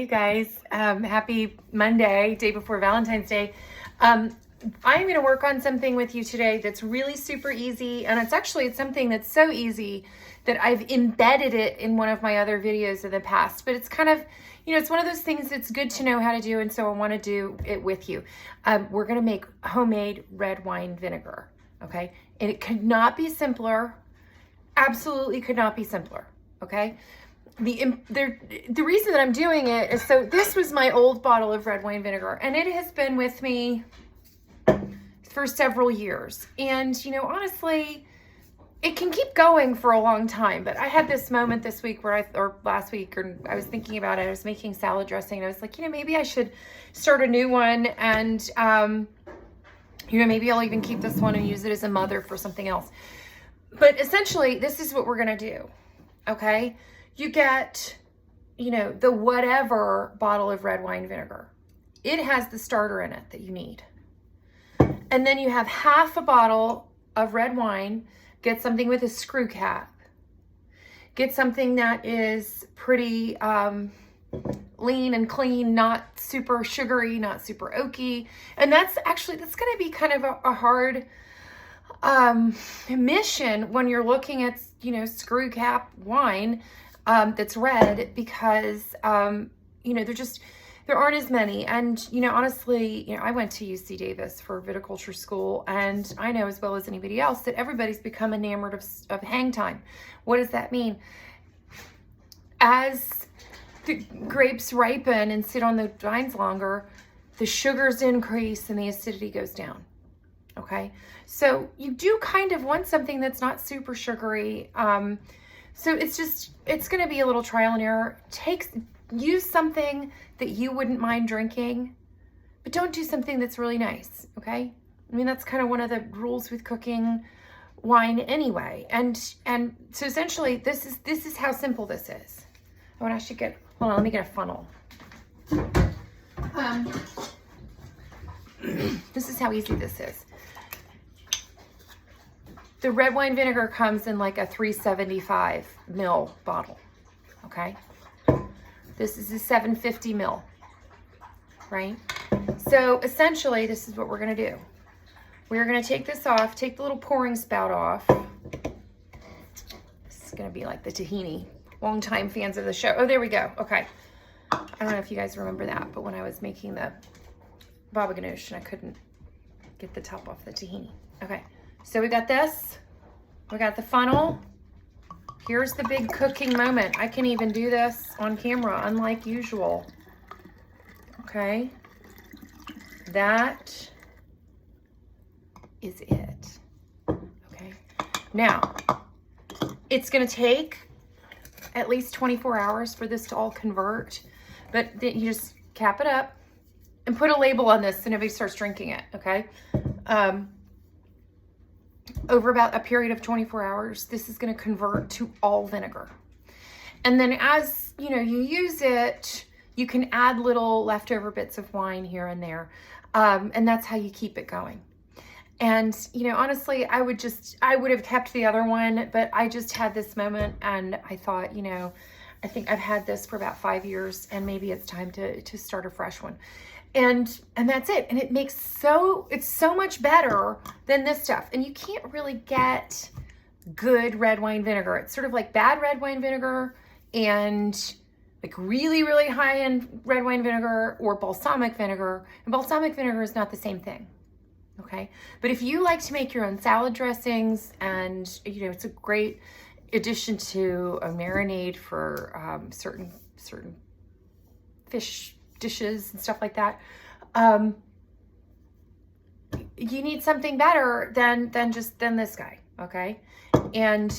Hey guys, happy Monday, day before Valentine's Day. I'm going to work on something with you today that's really super easy, and it's something that's so easy that I've embedded it in one of my other videos in the past, but it's kind of, it's one of those things that's good to know how to do, and so I want to do it with you. We're going to make homemade red wine vinegar, okay? And it could not be simpler, absolutely could not be simpler, okay? The reason that I'm doing it is, so this was my old bottle of red wine vinegar, and it has been with me for several years. And, honestly, it can keep going for a long time. But I had this moment this week or last week, or I was thinking about it. I was making salad dressing, and I was like, maybe I should start a new one. And, maybe I'll even keep this one and use it as a mother for something else. But essentially, this is what we're going to do, okay? You get, the whatever bottle of red wine vinegar. It has the starter in it that you need. And then you have half a bottle of red wine. Get something with a screw cap. Get something that is pretty lean and clean, not super sugary, not super oaky. And that's going to be kind of a hard mission when you're looking at, screw cap wine. That's red, because, there aren't as many. And, honestly, I went to UC Davis for viticulture school, and I know as well as anybody else that everybody's become enamored of hang time. What does that mean? As the grapes ripen and sit on the vines longer, the sugars increase and the acidity goes down. Okay. So you do kind of want something that's not super sugary. So it's going to be a little trial and error. Use something that you wouldn't mind drinking, but don't do something that's really nice, okay? I mean, that's kind of one of the rules with cooking wine anyway. And so essentially, this is how simple this is. Oh, and I should hold on, let me get a funnel. This is how easy this is. The red wine vinegar comes in like a 375 ml bottle, okay? This is a 750 ml, right? So essentially, this is what we're gonna do. We're gonna take this off, take the little pouring spout off. This is gonna be like the tahini. Longtime fans of the show. Oh, there we go, okay. I don't know if you guys remember that, but when I was making the baba ganoush and I couldn't get the top off the tahini. Okay. So we got this, we got the funnel. Here's the big cooking moment. I can even do this on camera, unlike usual. Okay. That is it. Okay. Now, it's going to take at least 24 hours for this to all convert, but then you just cap it up and put a label on this so nobody starts drinking it, okay? Over about a period of 24 hours, this is going to convert to all vinegar. And then as, you use it, you can add little leftover bits of wine here and there. And that's how you keep it going. And, honestly, I would have kept the other one, but I just had this moment and I thought, I think I've had this for about 5 years and maybe it's time to start a fresh one. And that's it. And it's so much better than this stuff. And you can't really get good red wine vinegar. It's sort of like bad red wine vinegar and like really, really high-end red wine vinegar or balsamic vinegar. And balsamic vinegar is not the same thing. Okay. But if you like to make your own salad dressings and, it's a great addition to a marinade for certain fish dishes and stuff like that. You need something better than this guy, okay? And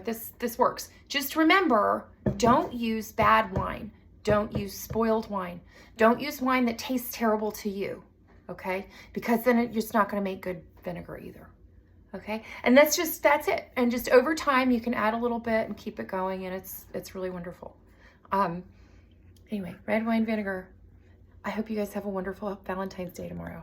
this works. Just remember, don't use bad wine. Don't use spoiled wine. Don't use wine that tastes terrible to you, okay? Because then it's not going to make good vinegar either. Okay, and that's it. And just over time, you can add a little bit and keep it going, and it's really wonderful. Anyway, red wine vinegar. I hope you guys have a wonderful Valentine's Day tomorrow.